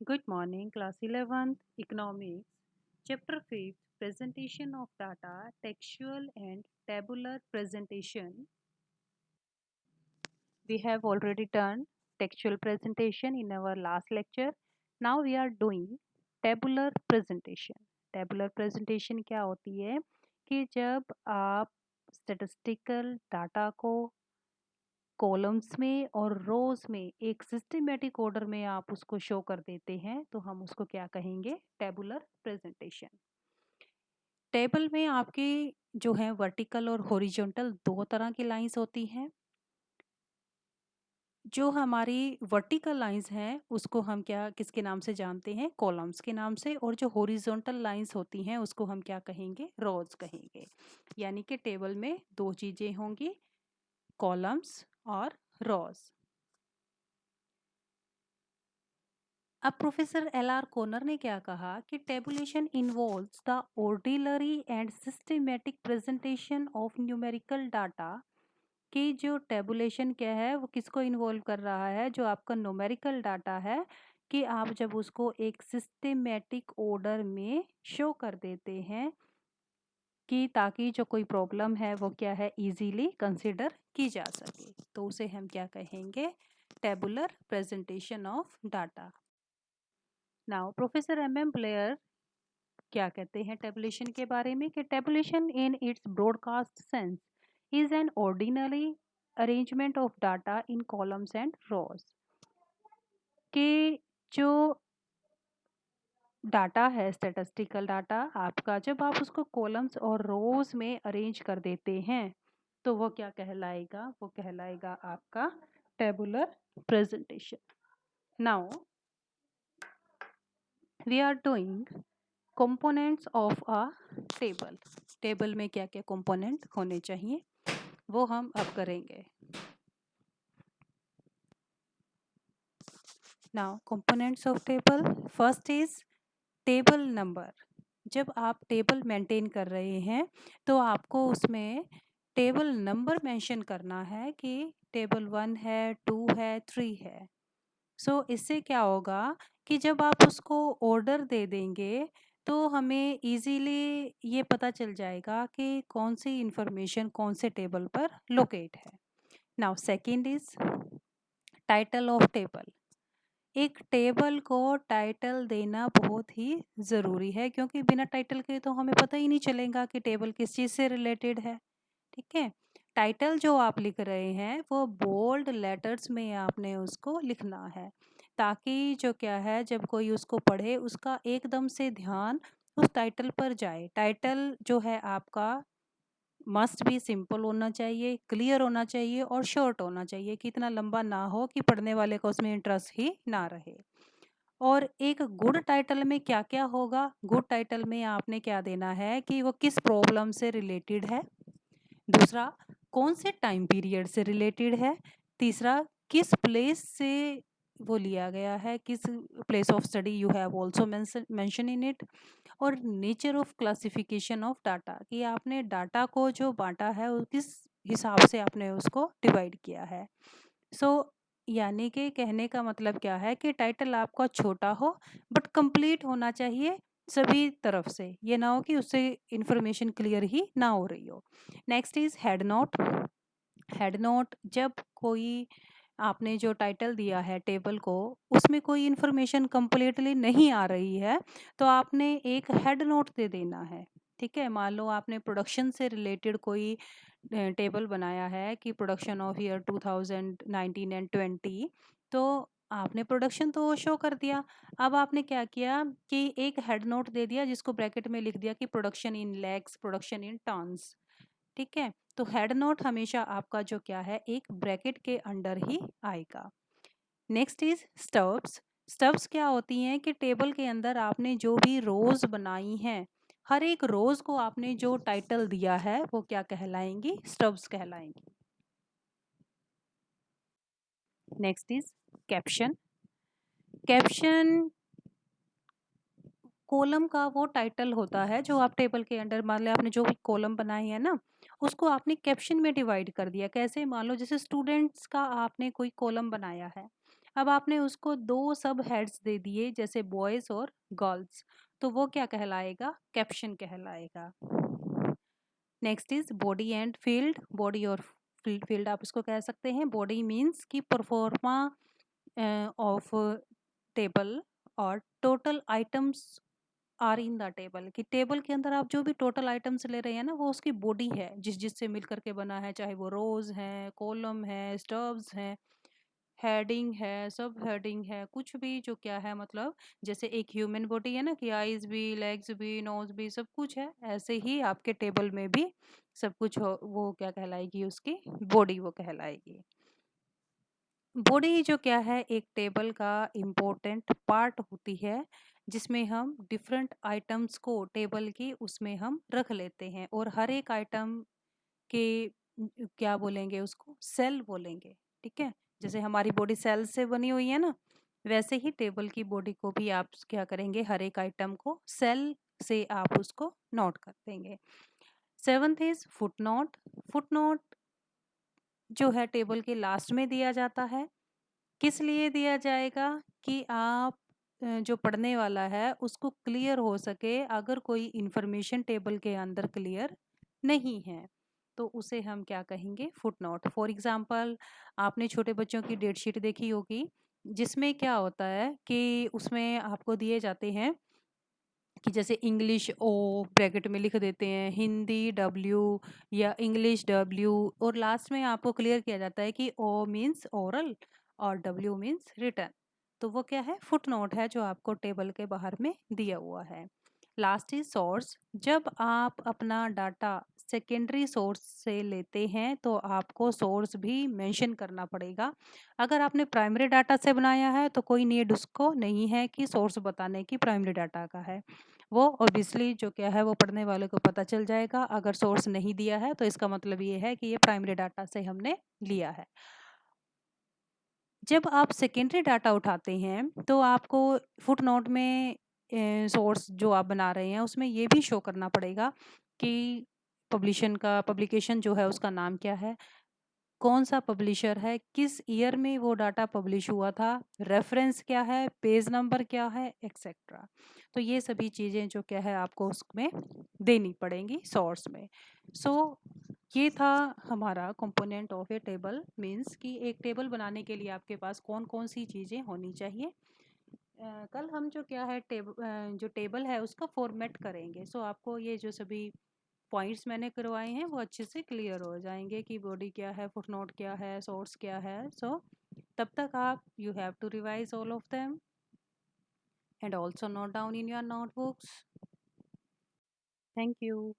Good morning, class 11th, Economics, chapter 5th, Presentation of Data, Textual and Tabular Presentation. We have already done textual presentation in our last lecture. Now we are doing tabular presentation. Tabular presentation क्या होती है कि जब आप statistical data को columns में और रोज में एक सिस्टमेटिक ऑर्डर में आप उसको शो कर देते हैं तो हम उसको क्या कहेंगे? Tabular presentation. टेबल में आपकी जो है वर्टिकल और हॉरिजॉन्टल दो तरह की लाइंस होती हैं। जो हमारी वर्टिकल लाइंस हैं उसको हम क्या किसके नाम से जानते हैं? कॉलम्स के नाम से। और जो हॉरिजॉन्टल लाइंस होती हैं उसको हम क्या कहेंगे? रोज कहेंगे। यानी कि टेबल में दो चीजें होंगी, कॉलम्स और रोज। अब प्रोफेसर एल आर कोनर ने क्या कहा कि tabulation involves the ordinary and systematic presentation of numerical data. कि जो टेबुलेशन क्या है वो किसको इन्वॉल्व कर रहा है? जो आपका न्यूमेरिकल डाटा है कि आप जब उसको एक सिस्टमेटिक ऑर्डर में शो कर देते हैं कि ताकि जो कोई प्रॉब्लम है वो क्या है इजीली कंसिडर की जा सके, तो उसे हम क्या कहेंगे? Tabular presentation of data. Now professor M M Blair क्या कहते हैं टेबुलेशन के बारे में कि tabulation in its broadcast sense is an ordinary arrangement of data in columns and rows. कि जो डाटा है स्टैटिस्टिकल डाटा आपका, जब आप उसको कॉलम्स और रोज में अरेंज कर देते हैं तो वो क्या कहलाएगा? वो कहलाएगा आपका tabular presentation. Now we are doing components of a table. Table में क्या क्या कंपोनेंट होने चाहिए वो हम अब करेंगे। Now components of table, first is table number. जब आप टेबल मेंटेन कर रहे हैं तो आपको उसमें टेबल नंबर मेंशन करना है कि टेबल 1 है, 2 है, 3 है। सो इससे क्या होगा कि जब आप उसको ऑर्डर दे देंगे तो हमें इजीली ये पता चल जाएगा कि कौन सी इंफॉर्मेशन कौन से टेबल पर लोकेट है। Now second is title of table. एक टेबल को टाइटल देना बहुत ही ज़रूरी है क्योंकि बिना टाइटल के तो हमें पता ही नहीं चलेगा कि टेबल किस चीज़ से रिलेटेड है। ठीक है, टाइटल जो आप लिख रहे हैं वो बोल्ड लेटर्स में आपने उसको लिखना है ताकि जो क्या है जब कोई उसको पढ़े उसका एकदम से ध्यान उस टाइटल पर जाए। टाइटल जो है आपका मस्ट भी सिंपल होना चाहिए, क्लियर होना चाहिए और शॉर्ट होना चाहिए कि इतना लंबा ना हो कि पढ़ने वाले को उसमें इंटरेस्ट ही ना रहे। और एक गुड टाइटल में क्या क्या होगा? गुड टाइटल में आपने क्या देना है कि वो किस प्रॉब्लम से रिलेटेड है। दूसरा, कौन से टाइम पीरियड से रिलेटेड है। तीसरा, किस प्लेस से वो लिया गया है, किस place of study you have also mention in it. और nature of classification of data कि आपने डाटा को जो बांटा है वो किस हिसाब से आपने उसको डिवाइड किया है। सो यानी कि कहने का मतलब क्या है कि टाइटल आपका छोटा हो बट कंप्लीट होना चाहिए सभी तरफ से, ये ना हो कि उससे इंफॉर्मेशन क्लियर ही ना हो रही हो। Next is head note. Head note, जब कोई आपने जो टाइटल दिया है टेबल को उसमें कोई इन्फॉर्मेशन कंप्लीटली नहीं आ रही है तो आपने एक हेड नोट दे देना है। ठीक है, मान लो आपने प्रोडक्शन से रिलेटेड कोई टेबल बनाया है कि प्रोडक्शन ऑफ ईयर 2019 एंड 20, तो आपने प्रोडक्शन तो शो कर दिया। अब आपने क्या किया कि एक हेड नोट दे दिया जिसको ब्रैकेट में लिख दिया कि production in lakhs, production in tons. ठीक है, तो हेड नोट हमेशा आपका जो क्या है एक ब्रैकेट के अंडर ही आएगा। Next is stubs. स्टब्स क्या होती हैं कि टेबल के अंदर आपने जो भी रोज बनाई हैं हर एक रोज को आपने जो टाइटल दिया है वो क्या कहलाएंगी? स्टब्स कहलाएंगी। Next is caption. Caption column का वो टाइटल होता है जो आप टेबल के अंडर, मान लो आपने जो भी कॉलम बनाई है ना उसको आपने कैप्शन में डिवाइड कर दिया। कैसे? मान लो जैसे स्टूडेंट्स का आपने कोई कॉलम बनाया है, अब आपने उसको 2 सब हेड्स दे दिए जैसे बॉयज़ और गर्ल्स, तो वो क्या कहलाएगा? कैप्शन कहलाएगा। Next is body and field, body और फील्ड आप इसको कह सकते हैं। बॉडी मीन्स कि परफॉर्मा ऑफ टेबल और total items are in the table, कि टेबल के अंदर आप जो भी टोटल आइटम्स ले रहे हैं ना, वो उसकी बॉडी है जिस जिससे मिल करके बना है, चाहे वो रोज हैं, कॉलम है, स्टब्स हैं, हेडिंग है, सब हेडिंग है, कुछ भी जो क्या है, मतलब जैसे एक ह्यूमन बॉडी है ना कि आईज भी, लेग्स भी, नोज भी, सब कुछ है, ऐसे ही आपके टेबल में भी सब कुछ हो, वो क्या कहलाएगी? उसकी बॉडी वो कहलाएगी। बॉडी जो क्या है, एक टेबल का इम्पोर्टेंट पार्ट होती है, जिसमें हम डिफरेंट आइटम्स को टेबल की उसमें हम रख लेते हैं, और हर एक आइटम के क्या बोलेंगे उसको? सेल बोलेंगे। ठीक है, जैसे हमारी बॉडी सेल से बनी हुई है ना, वैसे ही टेबल की बॉडी को भी आप क्या करेंगे? हर एक आइटम को सेल से आप उसको नोट कर देंगे। Seventh is foot note. Foot note जो है टेबल के लास्ट में दिया जाता है। किस लिए दिया जाएगा? कि आप जो पढ़ने वाला है उसको क्लियर हो सके, अगर कोई इंफॉर्मेशन टेबल के अंदर क्लियर नहीं है तो उसे हम क्या कहेंगे? Foot note. फॉर एग्जाम्पल, आपने छोटे बच्चों की डेट शीट देखी होगी, जिसमें क्या होता है कि उसमें आपको दिए जाते हैं कि जैसे इंग्लिश ओ ब्रैकेट में लिख देते हैं, हिंदी डब्ल्यू या इंग्लिश डब्ल्यू, और लास्ट में आपको क्लियर किया जाता है कि ओ मीन्स ओरल और डब्ल्यू मीन्स रिटन। तो वो क्या है? फुट नोट है जो आपको टेबल के बाहर में दिया हुआ है। Last is source. जब आप अपना डाटा सेकेंडरी सोर्स से लेते हैं तो आपको सोर्स भी मेंशन करना पड़ेगा। अगर आपने प्राइमरी डाटा से बनाया है तो कोई नीड उसको नहीं है कि सोर्स बताने की प्राइमरी डाटा का है। वो ऑब्वियसली जो क्या है वो पढ़ने वाले को पता चल जाएगा। अगर सोर्स नहीं दिया है तो इसका मतलब ये है कि ये प्राइमरी डाटा से हमने लिया है। जब आप सेकेंडरी डाटा उठाते हैं तो आपको फुट नोट में सोर्स जो आप बना रहे हैं उसमें ये भी शो करना पड़ेगा कि पब्लिकेशन जो है उसका नाम क्या है, कौन सा पब्लिशर है, किस ईयर में वो डाटा पब्लिश हुआ था, रेफरेंस क्या है, पेज नंबर क्या है, एक्सेट्रा। तो ये सभी चीज़ें जो क्या है आपको उसमें देनी पड़ेंगी सोर्स में। सो ये था हमारा component of A table, means कि एक टेबल बनाने के लिए आपके पास कौन कौन सी चीज़ें होनी चाहिए। कल हम जो क्या है जो टेबल है उसका फॉर्मेट करेंगे। सो आपको ये जो सभी पॉइंट्स मैंने करवाए हैं वो अच्छे से क्लियर हो जाएंगे कि बॉडी क्या है, फुटनोट क्या है, सोर्स क्या है। सो तब तक आप you have to revise all of them and also note down in your notebooks. Thank you.